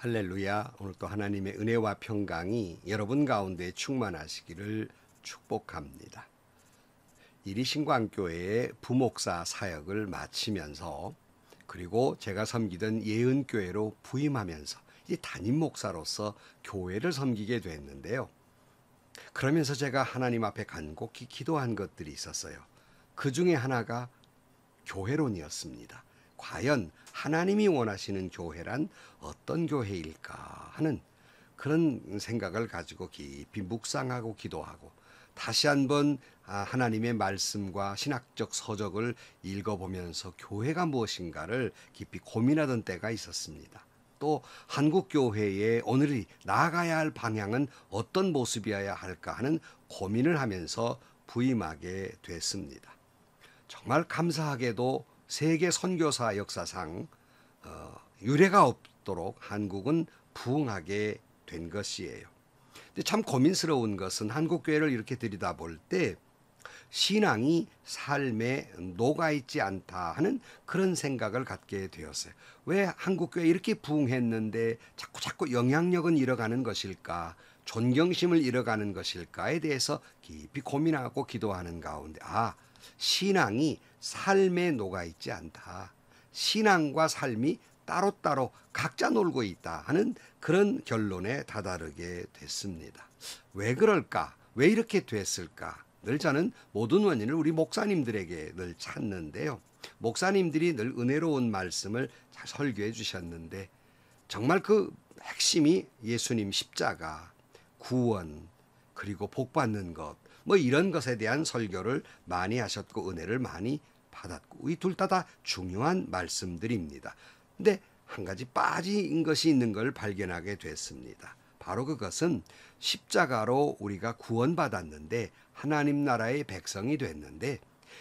할렐루야. 오늘 또 하나님의 은혜와 평강이 여러분 가운데 충만하시기를 축복합니다. 이리신광교회의 부목사 사역을 마치면서 그리고 제가 섬기던 예은교회로 부임하면서 이제 담임 목사로서 교회를 섬기게 됐는데요. 그러면서 제가 하나님 앞에 간곡히 기도한 것들이 있었어요. 그 중에 하나가 교회론이었습니다. 과연 하나님이 원하시는 교회란 어떤 교회일까 하는 그런 생각을 가지고 깊이 묵상하고 기도하고 다시 한번 하나님의 말씀과 신학적 서적을 읽어보면서 교회가 무엇인가를 깊이 고민하던 때가 있었습니다. 또 한국교회의 오늘이 나아가야 할 방향은 어떤 모습이어야 할까 하는 고민을 하면서 부임하게 됐습니다. 정말 감사하게도 세계 선교사 역사상 유례가 없도록 한국은 부흥하게 된 것이에요. 근데 참 고민스러운 것은 한국교회를 이렇게 들여다볼 때 신앙이 삶에 녹아있지 않다 하는 그런 생각을 갖게 되었어요. 왜 한국교회 이렇게 부흥했는데 자꾸 영향력은 잃어가는 것일까? 존경심을 잃어가는 것일까에 대해서 깊이 고민하고 기도하는 가운데 신앙이 삶에 녹아있지 않다. 신앙과 삶이 따로따로 각자 놀고 있다 하는 그런 결론에 다다르게 됐습니다. 왜 그럴까? 왜 이렇게 됐을까? 늘 저는 모든 원인을 우리 목사님들에게 늘 찾는데요. 목사님들이 늘 은혜로운 말씀을 잘 설교해 주셨는데 정말 그 핵심이 예수님 십자가, 구원, 그리고 복받는 것 이런 것에 대한 설교를 많이 하셨고 은혜를 많이 받았고 이 둘 다 중요한 말씀들입니다. 근데 한 가지 빠진 것이 있는 걸 발견하게 됐습니다. 바로 그것은 십자가로 우리가 구원받았는데 하나님 나라의 백성이 됐는데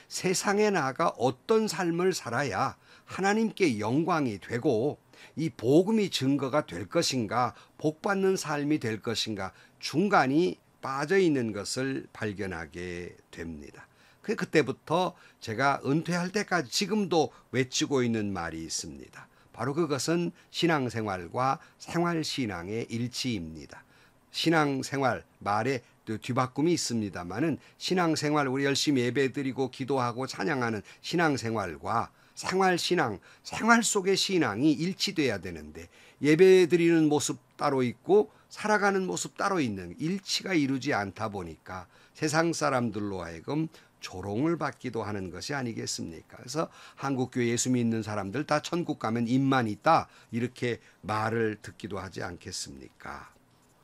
세상에 나아가 어떤 삶을 살아야 하나님께 영광이 되고 이 복음이 증거가 될 것인가 복받는 삶이 될 것인가 중간이 빠져 있는 것을 발견하게 됩니다. 그때부터 제가 은퇴할 때까지 지금도 외치고 있는 말이 있습니다. 바로 그것은 신앙생활과 생활신앙의 일치입니다. 신앙생활 말에 뒤바꿈이 있습니다만은 신앙생활 우리 열심히 예배드리고 기도하고 찬양하는 신앙생활과 생활신앙, 생활 속의 신앙이 일치돼야 되는데 예배드리는 모습 따로 있고 살아가는 모습 따로 있는 일치가 이루지 않다 보니까 세상 사람들로 하여금 조롱을 받기도 하는 것이 아니겠습니까? 그래서 한국교회 예수 믿는 사람들 다 천국 가면 입만 있다 이렇게 말을 듣기도 하지 않겠습니까?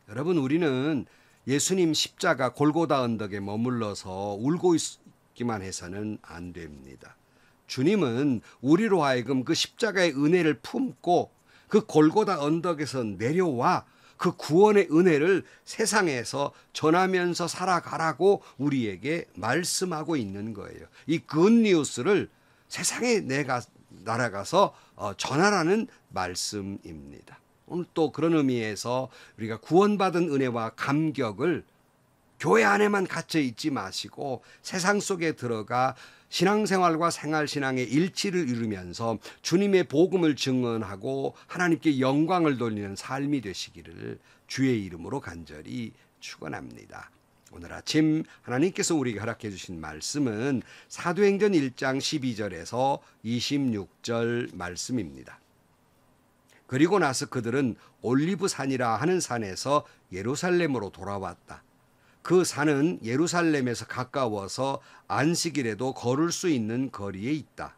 여러분 우리는 예수님 십자가 골고다 언덕에 머물러서 울고 있기만 해서는 안 됩니다. 주님은 우리로 하여금 그 십자가의 은혜를 품고 그 골고다 언덕에서 내려와 그 구원의 은혜를 세상에서 전하면서 살아가라고 우리에게 말씀하고 있는 거예요. 이 굿뉴스를 세상에 내가 날아가서 전하라는 말씀입니다. 오늘 또 그런 의미에서 우리가 구원받은 은혜와 감격을 교회 안에만 갇혀 있지 마시고 세상 속에 들어가 신앙생활과 생활신앙의 일치를 이루면서 주님의 복음을 증언하고 하나님께 영광을 돌리는 삶이 되시기를 주의 이름으로 간절히 축원합니다. 오늘 아침 하나님께서 우리에게 허락해 주신 말씀은 사도행전 1장 12절에서 26절 말씀입니다. 그리고 나서 그들은 올리브산이라 하는 산에서 예루살렘으로 돌아왔다. 그 산은 예루살렘에서 가까워서 안식일에도 걸을 수 있는 거리에 있다.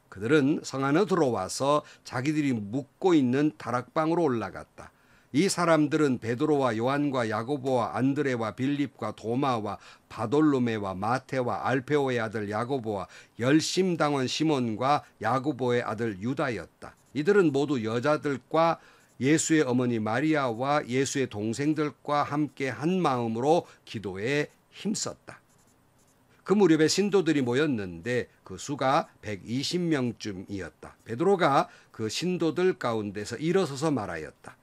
그들은 성 안에 들어와서 자기들이 묵고 있는 다락방으로 올라갔다. 이 사람들은 베드로와 요한과 야고보와 안드레와 빌립과 도마와 바돌로메와 마테와 알페오의 아들 야고보와 열심당원 시몬과 야고보의 아들 유다였다. 이들은 모두 여자들과 예수의 어머니 마리아와 예수의 동생들과 함께 한 마음으로 기도에 힘썼다. 그 무렵에 신도들이 모였는데 그 수가 120명쯤이었다. 베드로가 그 신도들 가운데서 일어서서 말하였다.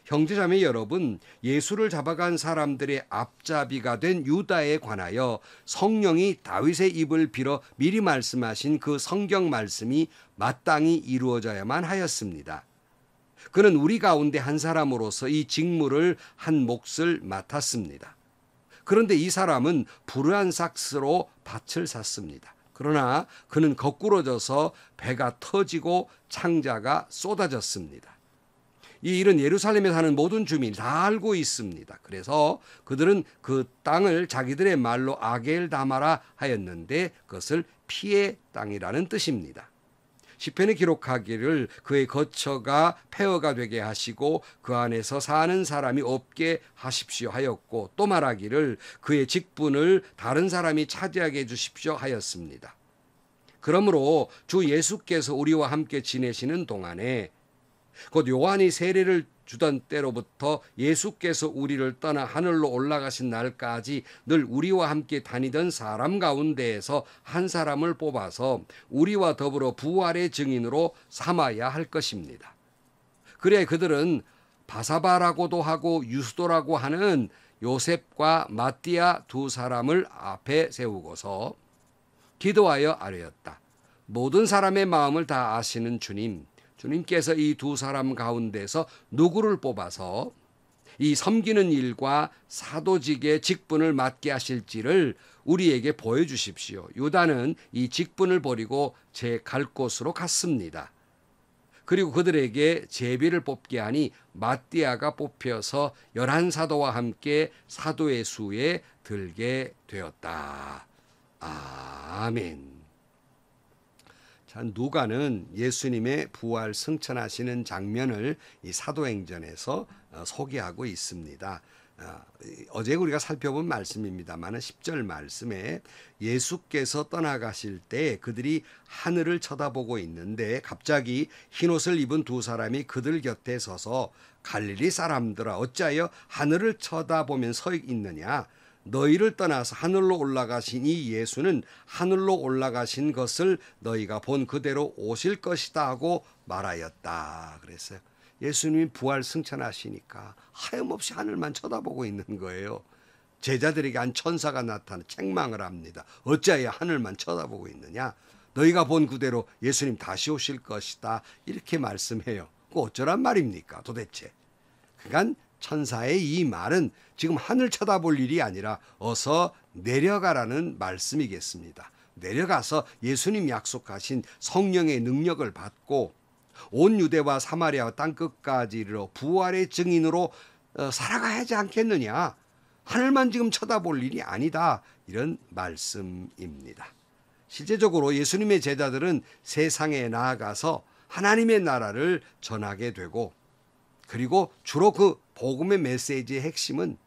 형제자매 여러분, 예수를 잡아간 사람들의 앞잡이가 된 유다에 관하여 성령이 다윗의 입을 빌어 미리 말씀하신 그 성경 말씀이 마땅히 이루어져야만 하였습니다. 그는 우리 가운데 한 사람으로서 이 직무를 한 몫을 맡았습니다. 그런데 이 사람은 불우한 삭스로 밭을 샀습니다. 그러나 그는 거꾸로 져서 배가 터지고 창자가 쏟아졌습니다. 이 일은 예루살렘에 사는 모든 주민이 다 알고 있습니다. 그래서 그들은 그 땅을 자기들의 말로 아겔다마라 하였는데 그것을 피의 땅이라는 뜻입니다. 시편에 기록하기를 그의 거처가 폐허가 되게 하시고 그 안에서 사는 사람이 없게 하십시오 하였고, 또 말하기를 그의 직분을 다른 사람이 차지하게 해주십시오 하였습니다. 그러므로 주 예수께서 우리와 함께 지내시는 동안에, 곧 요한이 세례를 주던 때로부터 예수께서 우리를 떠나 하늘로 올라가신 날까지 늘 우리와 함께 다니던 사람 가운데에서 한 사람을 뽑아서 우리와 더불어 부활의 증인으로 삼아야 할 것입니다. 그래 그들은 바사바라고도 하고 유스도라고 하는 요셉과 마띠아 두 사람을 앞에 세우고서 기도하여 아뢰었다. 모든 사람의 마음을 다 아시는 주님께서 이 두 사람 가운데서 누구를 뽑아서 이 섬기는 일과 사도직의 직분을 맡게 하실지를 우리에게 보여주십시오. 유다는 이 직분을 버리고 제 갈 곳으로 갔습니다. 그리고 그들에게 제비를 뽑게 하니 마띠아가 뽑혀서 11사도와 함께 사도의 수에 들게 되었다. 아멘. 자, 누가는 예수님의 부활 승천하시는 장면을 이 사도행전에서 소개하고 있습니다. 어제 우리가 살펴본 말씀입니다만 10절 말씀에 예수께서 떠나가실 때 그들이 하늘을 쳐다보고 있는데 갑자기 흰옷을 입은 두 사람이 그들 곁에 서서 갈릴리 사람들아 어찌하여 하늘을 쳐다보면 서 있느냐, 너희를 떠나서 하늘로 올라가신 이 예수는 하늘로 올라가신 것을 너희가 본 그대로 오실 것이다 하고 말하였다 그랬어요. 예수님이 부활 승천하시니까 하염없이 하늘만 쳐다보고 있는 거예요. 제자들에게 한 천사가 나타나 책망을 합니다. 어찌하여 하늘만 쳐다보고 있느냐, 너희가 본 그대로 예수님 다시 오실 것이다 이렇게 말씀해요. 그 어쩌란 말입니까 도대체. 그러니까 천사의 이 말은 지금 하늘 쳐다볼 일이 아니라 어서 내려가라는 말씀이겠습니다. 내려가서 예수님 약속하신 성령의 능력을 받고 온 유대와 사마리아와 땅끝까지 이르러 부활의 증인으로 살아가야 하지 않겠느냐. 하늘만 지금 쳐다볼 일이 아니다. 이런 말씀입니다. 실제적으로 예수님의 제자들은 세상에 나아가서 하나님의 나라를 전하게 되고, 그리고 주로 그 복음의 메시지의 핵심은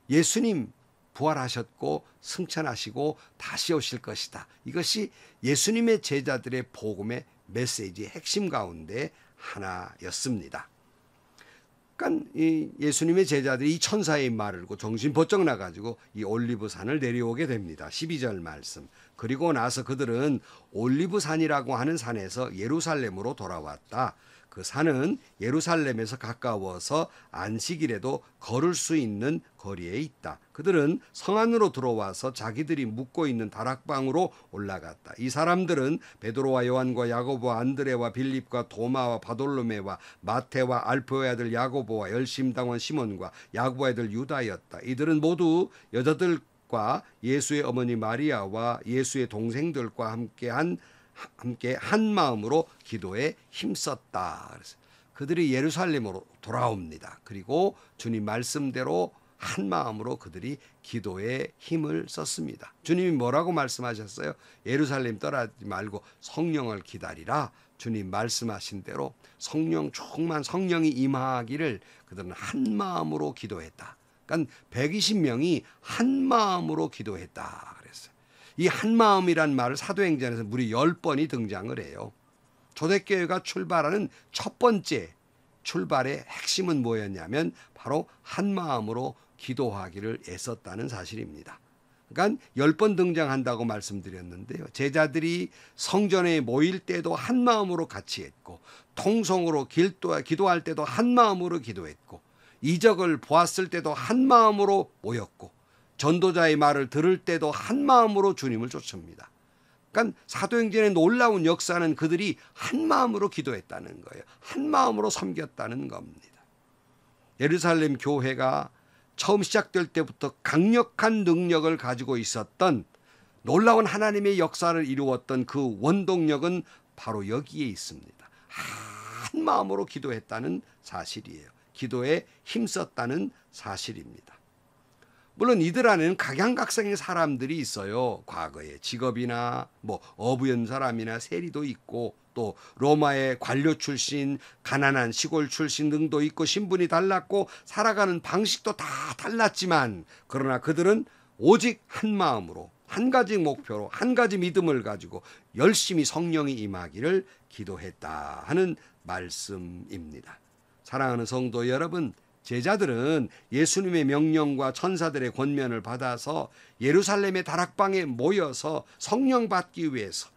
예수님 부활하셨고 승천하시고 다시 오실 것이다. 이것이 예수님의 제자들의 복음의 메시지의 핵심 가운데 하나였습니다. 그러니까 이 예수님의 제자들이 이 천사의 말을 듣고 정신 번쩍 나가지고 이 올리브산을 내려오게 됩니다. 12절 말씀. 그리고 나서 그들은 올리브산이라고 하는 산에서 예루살렘으로 돌아왔다. 그 산은 예루살렘에서 가까워서 안식일에도 걸을 수 있는 거리에 있다. 그들은 성 안으로 들어와서 자기들이 묵고 있는 다락방으로 올라갔다. 이 사람들은 베드로와 요한과 야고보와 안드레와 빌립과 도마와 바돌로메와 마테와 알포의 아들 야고보와 열심당원 시몬과 야고보의 아들 유다였다. 이들은 모두 여자들과 예수의 어머니 마리아와 예수의 동생들과 함께 한 마음으로 기도에 힘썼다. 그래서 그들이 예루살렘으로 돌아옵니다. 그리고 주님 말씀대로 한 마음으로 그들이 기도에 힘을 썼습니다. 주님이 뭐라고 말씀하셨어요? 예루살렘 떠나지 말고 성령을 기다리라. 주님 말씀하신 대로 성령 충만 성령이 임하기를 그들은 한 마음으로 기도했다. 그러니까 120명이 한 마음으로 기도했다. 그랬어요. 이 한마음이란 말을 사도행전에서 무려 10번이 등장을 해요. 초대교회가 출발하는 첫 번째 출발의 핵심은 뭐였냐면 바로 한마음으로 기도하기를 애썼다는 사실입니다. 그러니까 10번 등장한다고 말씀드렸는데요. 제자들이 성전에 모일 때도 한마음으로 같이 했고, 통성으로 기도할 때도 한마음으로 기도했고, 이적을 보았을 때도 한마음으로 모였고, 전도자의 말을 들을 때도 한 마음으로 주님을 쫓습니다. 그러니까 사도행전의 놀라운 역사는 그들이 한 마음으로 기도했다는 거예요. 한 마음으로 섬겼다는 겁니다. 예루살렘 교회가 처음 시작될 때부터 강력한 능력을 가지고 있었던, 놀라운 하나님의 역사를 이루었던 그 원동력은 바로 여기에 있습니다. 한 마음으로 기도했다는 사실이에요. 기도에 힘썼다는 사실입니다. 물론 이들 안에는 각양각색의 사람들이 있어요. 과거에 직업이나 어부연 사람이나 세리도 있고, 또 로마의 관료 출신, 가난한 시골 출신 등도 있고, 신분이 달랐고 살아가는 방식도 다 달랐지만, 그러나 그들은 오직 한 마음으로, 한 가지 목표로, 한 가지 믿음을 가지고 열심히 성령이 임하기를 기도했다 하는 말씀입니다. 사랑하는 성도 여러분, 제자들은 예수님의 명령과 천사들의 권면을 받아서 예루살렘의 다락방에 모여서 성령 받기 위해서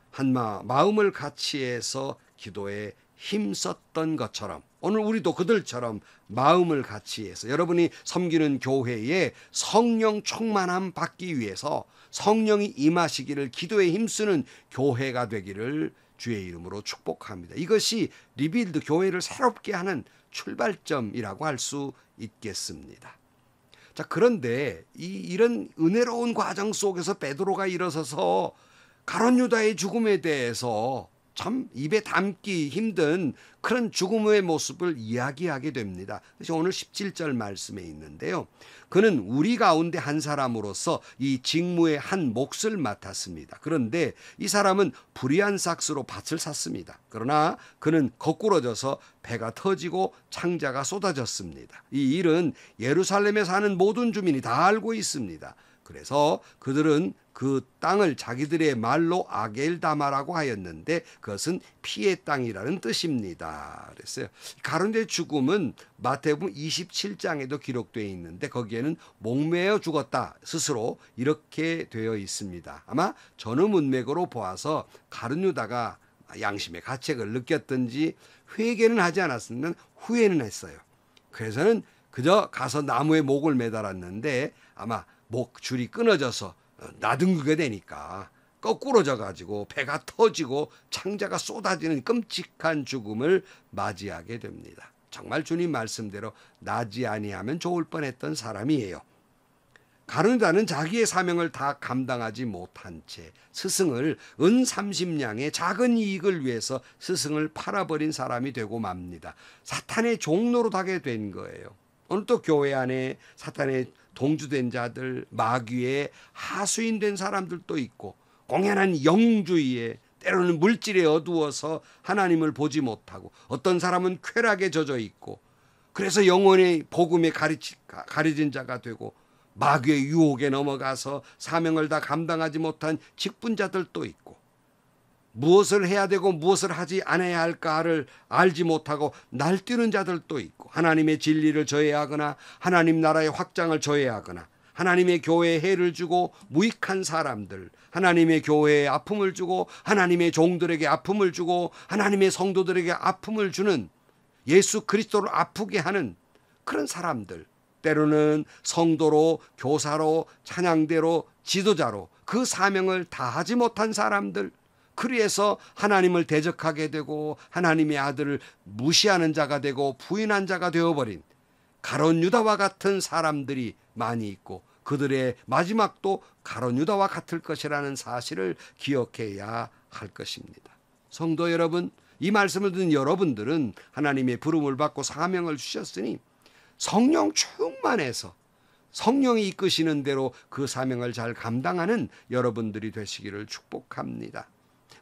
한 마음을 같이 해서 기도에 힘썼던 것처럼, 오늘 우리도 그들처럼 마음을 같이 해서 여러분이 섬기는 교회에 성령 충만함 받기 위해서 성령이 임하시기를 기도에 힘쓰는 교회가 되기를 주의 이름으로 축복합니다. 이것이 리빌드 교회를 새롭게 하는 출발점이라고 할 수 있겠습니다. 자, 그런데 이런 은혜로운 과정 속에서 베드로가 일어서서 가룟 유다의 죽음에 대해서 참 입에 담기 힘든 그런 죽음의 모습을 이야기하게 됩니다. 그래서 오늘 17절 말씀에 있는데요. 그는 우리 가운데 한 사람으로서 이 직무의 한 몫을 맡았습니다. 그런데 이 사람은 불의한 삭스로 밭을 샀습니다. 그러나 그는 거꾸러져서 배가 터지고 창자가 쏟아졌습니다. 이 일은 예루살렘에 사는 모든 주민이 다 알고 있습니다. 그래서 그들은 그 땅을 자기들의 말로 아겔다마라고 하였는데 그것은 피의 땅이라는 뜻입니다. 그랬어요. 가룟유다의 죽음은 마태복음 27장에도 기록되어 있는데 거기에는 목매어 죽었다 스스로 이렇게 되어 있습니다. 아마 전후 문맥으로 보아서 가룟유다가 양심의 가책을 느꼈든지 회개는 하지 않았으면 후회는 했어요. 그래서는 그저 가서 나무에 목을 매달았는데 아마 목 줄이 끊어져서 나등극게 되니까 거꾸로져 가지고 배가 터지고 창자가 쏟아지는 끔찍한 죽음을 맞이하게 됩니다. 정말 주님 말씀대로 나지 아니하면 좋을 뻔했던 사람이에요. 가룟유다는 자기의 사명을 다 감당하지 못한 채 스승을 은 30냥의 작은 이익을 위해서 스승을 팔아버린 사람이 되고 맙니다. 사탄의 종로로 가게 된 거예요. 오늘 또 교회 안에 사탄의 동주된 자들, 마귀의 하수인된 사람들도 있고, 공연한 영주의에 때로는 물질에 어두워서 하나님을 보지 못하고, 어떤 사람은 쾌락에 젖어 있고, 그래서 영혼의 복음에 가려진 자가 되고, 마귀의 유혹에 넘어가서 사명을 다 감당하지 못한 직분자들도 있고, 무엇을 해야 되고 무엇을 하지 않아야 할까를 알지 못하고 날뛰는 자들도 있고, 하나님의 진리를 저해하거나 하나님 나라의 확장을 저해하거나 하나님의 교회에 해를 주고 무익한 사람들, 하나님의 교회에 아픔을 주고 하나님의 종들에게 아픔을 주고 하나님의 성도들에게 아픔을 주는, 예수 그리스도를 아프게 하는 그런 사람들, 때로는 성도로, 교사로, 찬양대로, 지도자로 그 사명을 다하지 못한 사람들, 그래서 하나님을 대적하게 되고 하나님의 아들을 무시하는 자가 되고 부인한 자가 되어버린 가룟유다와 같은 사람들이 많이 있고, 그들의 마지막도 가룟유다와 같을 것이라는 사실을 기억해야 할 것입니다. 성도 여러분, 이 말씀을 듣는 여러분들은 하나님의 부름을 받고 사명을 주셨으니 성령 충만해서 성령이 이끄시는 대로 그 사명을 잘 감당하는 여러분들이 되시기를 축복합니다.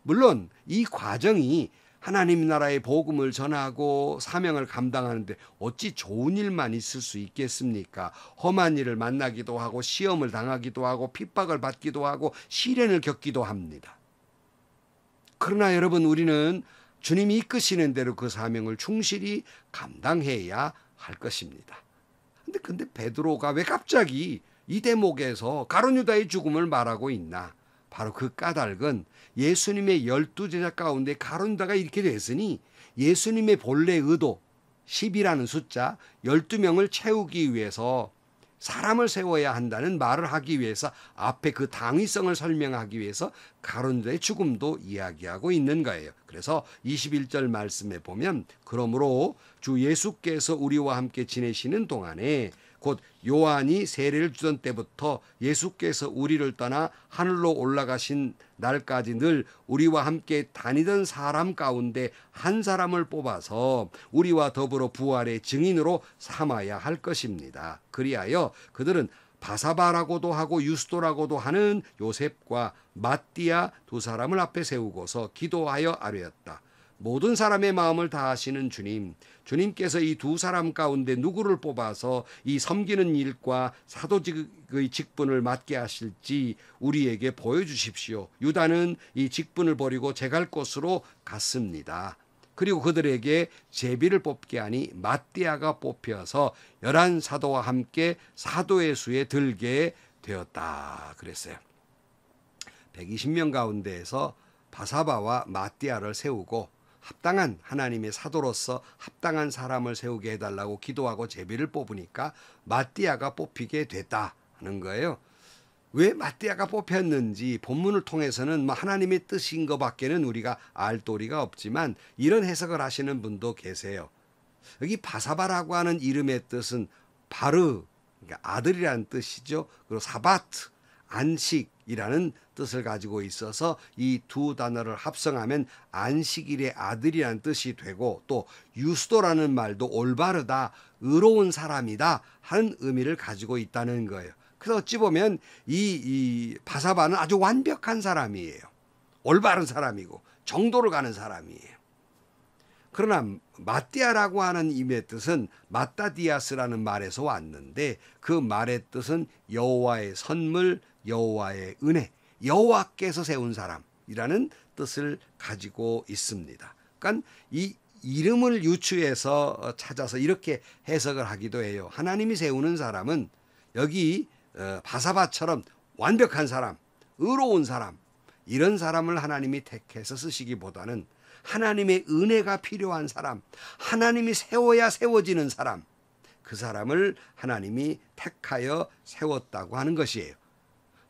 물론 이 과정이 하나님 나라의 복음을 전하고 사명을 감당하는데 어찌 좋은 일만 있을 수 있겠습니까? 험한 일을 만나기도 하고 시험을 당하기도 하고 핍박을 받기도 하고 시련을 겪기도 합니다. 그러나 여러분, 우리는 주님이 이끄시는 대로 그 사명을 충실히 감당해야 할 것입니다. 근데 베드로가 왜 갑자기 이 대목에서 가룟유다의 죽음을 말하고 있나? 바로 그 까닭은 예수님의 12제자 가운데 가룟유다가 이렇게 됐으니 예수님의 본래 의도 10이라는 숫자 12명을 채우기 위해서 사람을 세워야 한다는 말을 하기 위해서 앞에 그 당위성을 설명하기 위해서 가론유다의 죽음도 이야기하고 있는 거예요. 그래서 21절 말씀에 보면 그러므로 주 예수께서 우리와 함께 지내시는 동안에 곧 요한이 세례를 주던 때부터 예수께서 우리를 떠나 하늘로 올라가신 날까지 늘 우리와 함께 다니던 사람 가운데 한 사람을 뽑아서 우리와 더불어 부활의 증인으로 삼아야 할 것입니다. 그리하여 그들은 바사바라고도 하고 유스도라고도 하는 요셉과 mattia 두 사람을 앞에 세우고서 기도하여 아뢰었다. 모든 사람의 마음을 다하시는 주님, 주님께서 이 두 사람 가운데 누구를 뽑아서 이 섬기는 일과 사도직의 직분을 맡게 하실지 우리에게 보여주십시오. 유다는 이 직분을 버리고 제갈 곳으로 갔습니다. 그리고 그들에게 제비를 뽑게 하니 mattia가 뽑혀서 11 사도와 함께 사도의 수에 들게 되었다 그랬어요. 120명 가운데에서 바사바와 mattia를 세우고 합당한 하나님의 사도로서 합당한 사람을 세우게 해달라고 기도하고 제비를 뽑으니까 mattia가 뽑히게 됐다 하는 거예요. 왜 mattia가 뽑혔는지 본문을 통해서는 하나님의 뜻인 것밖에는 우리가 알 도리가 없지만 이런 해석을 하시는 분도 계세요. 여기 바사바라고 하는 이름의 뜻은 바르, 그러니까 아들이라는 뜻이죠. 그리고 사바트, 안식이라는 뜻을 가지고 있어서 이 두 단어를 합성하면 안식일의 아들이라는 뜻이 되고 또 유스도라는 말도 올바르다, 의로운 사람이다 하는 의미를 가지고 있다는 거예요. 그래서 어찌 보면 이 바사바는 아주 완벽한 사람이에요. 올바른 사람이고 정도를 가는 사람이에요. 그러나 mattia라고 하는 이름의 뜻은 마따디아스라는 말에서 왔는데 그 말의 뜻은 여호와의 선물, 여호와의 은혜, 여호와께서 세운 사람이라는 뜻을 가지고 있습니다. 그러니까 이 이름을 유추해서 찾아서 이렇게 해석을 하기도 해요. 하나님이 세우는 사람은 여기 바사바처럼 완벽한 사람, 의로운 사람, 이런 사람을 하나님이 택해서 쓰시기보다는 하나님의 은혜가 필요한 사람, 하나님이 세워야 세워지는 사람, 그 사람을 하나님이 택하여 세웠다고 하는 것이에요.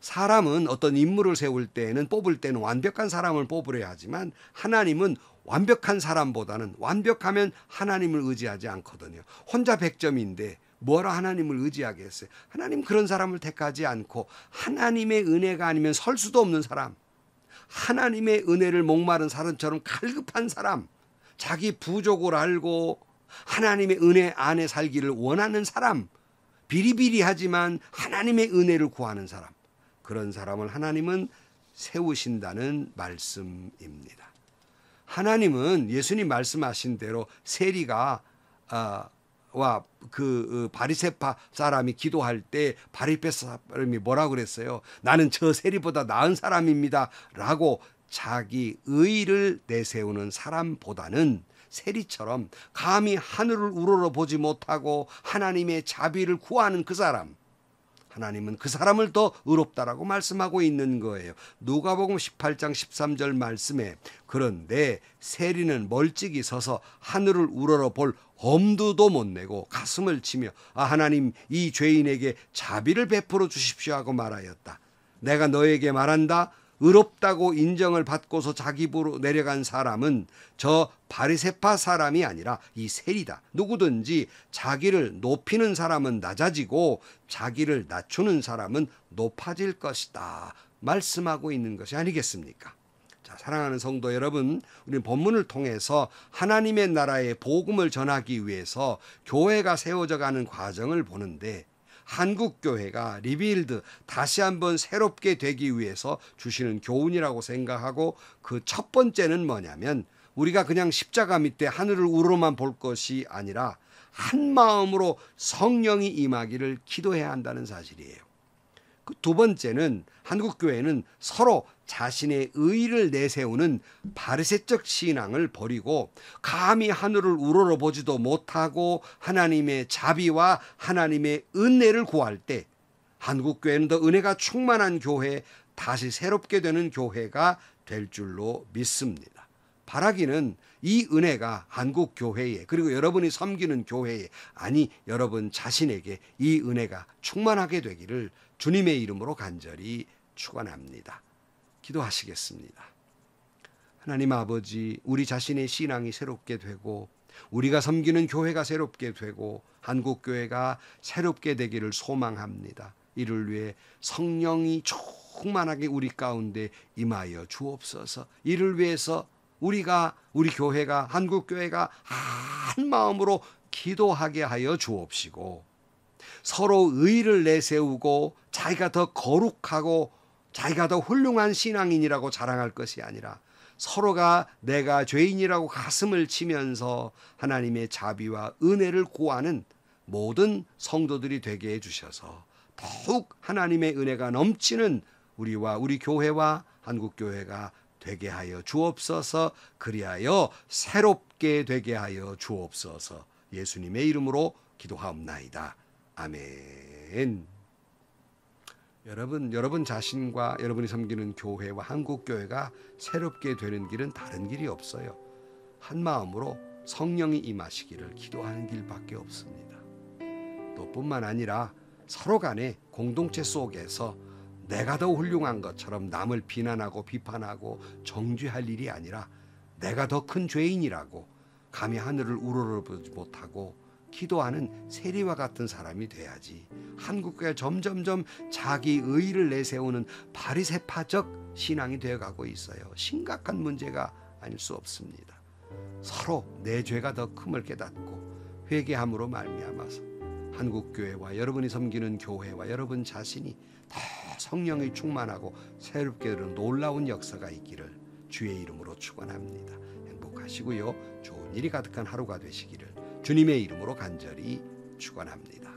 사람은 어떤 인물을 세울 때에는 뽑을 때는 완벽한 사람을 뽑으려 하지만 하나님은 완벽한 사람보다는 완벽하면 하나님을 의지하지 않거든요. 혼자 100점인데 뭐라 하나님을 의지하겠어요. 하나님 그런 사람을 택하지 않고 하나님의 은혜가 아니면 설 수도 없는 사람, 하나님의 은혜를 목마른 사람처럼 갈급한 사람, 자기 부족을 알고 하나님의 은혜 안에 살기를 원하는 사람, 비리비리하지만 하나님의 은혜를 구하는 사람, 그런 사람을 하나님은 세우신다는 말씀입니다. 하나님은 예수님 말씀하신 대로 세리가 와 그 바리새파 사람이 기도할 때 바리새파 사람이 뭐라고 그랬어요? 나는 저 세리보다 나은 사람입니다 라고 자기 의를 내세우는 사람보다는 세리처럼 감히 하늘을 우러러 보지 못하고 하나님의 자비를 구하는 그 사람, 하나님은 그 사람을 더 의롭다라고 말씀하고 있는 거예요. 누가복음 18장 13절 말씀에 그런데 세리는 멀찍이 서서 하늘을 우러러 볼 엄두도 못 내고 가슴을 치며 하나님 이 죄인에게 자비를 베풀어 주십시오 하고 말하였다. 내가 너에게 말한다. 의롭다고 인정을 받고서 자기 부로 내려간 사람은 저 바리새파 사람이 아니라 이 세리다. 누구든지 자기를 높이는 사람은 낮아지고 자기를 낮추는 사람은 높아질 것이다. 말씀하고 있는 것이 아니겠습니까? 자, 사랑하는 성도 여러분, 우리 본문을 통해서 하나님의 나라의 복음을 전하기 위해서 교회가 세워져 가는 과정을 보는데 한국교회가 리빌드 다시 한번 새롭게 되기 위해서 주시는 교훈이라고 생각하고 그 첫 번째는 뭐냐면 우리가 그냥 십자가 밑에 하늘을 우러만 볼 것이 아니라 한 마음으로 성령이 임하기를 기도해야 한다는 사실이에요. 그 두 번째는 한국교회는 서로 자신의 의의를 내세우는 바리새적 신앙을 버리고 감히 하늘을 우러러보지도 못하고 하나님의 자비와 하나님의 은혜를 구할 때 한국교회는 더 은혜가 충만한 교회, 다시 새롭게 되는 교회가 될 줄로 믿습니다. 바라기는 이 은혜가 한국 교회에, 그리고 여러분이 섬기는 교회에, 아니 여러분 자신에게 이 은혜가 충만하게 되기를 주님의 이름으로 간절히 축원합니다. 기도하시겠습니다. 하나님 아버지, 우리 자신의 신앙이 새롭게 되고 우리가 섬기는 교회가 새롭게 되고 한국 교회가 새롭게 되기를 소망합니다. 이를 위해 성령이 충만하게 우리 가운데 임하여 주옵소서. 이를 위해서 우리 교회가, 한국 교회가 한 마음으로 기도하게 하여 주옵시고, 서로 의를 내세우고 자기가 더 거룩하고 자기가 더 훌륭한 신앙인이라고 자랑할 것이 아니라 서로가 내가 죄인이라고 가슴을 치면서 하나님의 자비와 은혜를 구하는 모든 성도들이 되게 해주셔서 더욱 하나님의 은혜가 넘치는 우리와 우리 교회와 한국교회가 되게 하여 주옵소서. 그리하여 새롭게 되게 하여 주옵소서. 예수님의 이름으로 기도하옵나이다. 아멘. 여러분 자신과 여러분이 섬기는 교회와 한국교회가 새롭게 되는 길은 다른 길이 없어요. 한 마음으로 성령이 임하시기를 기도하는 길밖에 없습니다. 또 뿐만 아니라 서로 간에 공동체 속에서 내가 더 훌륭한 것처럼 남을 비난하고 비판하고 정죄할 일이 아니라 내가 더 큰 죄인이라고 감히 하늘을 우러러보지 못하고 기도하는 세리와 같은 사람이 돼야지, 한국교회가 점점점 자기 의의를 내세우는 바리새파적 신앙이 되어가고 있어요. 심각한 문제가 아닐 수 없습니다. 서로 내 죄가 더 큼을 깨닫고 회개함으로 말미암아서 한국교회와 여러분이 섬기는 교회와 여러분 자신이 더 성령이 충만하고 새롭게 되는 놀라운 역사가 있기를 주의 이름으로 축원합니다. 행복하시고요, 좋은 일이 가득한 하루가 되시기를 주님의 이름으로 간절히 축원합니다.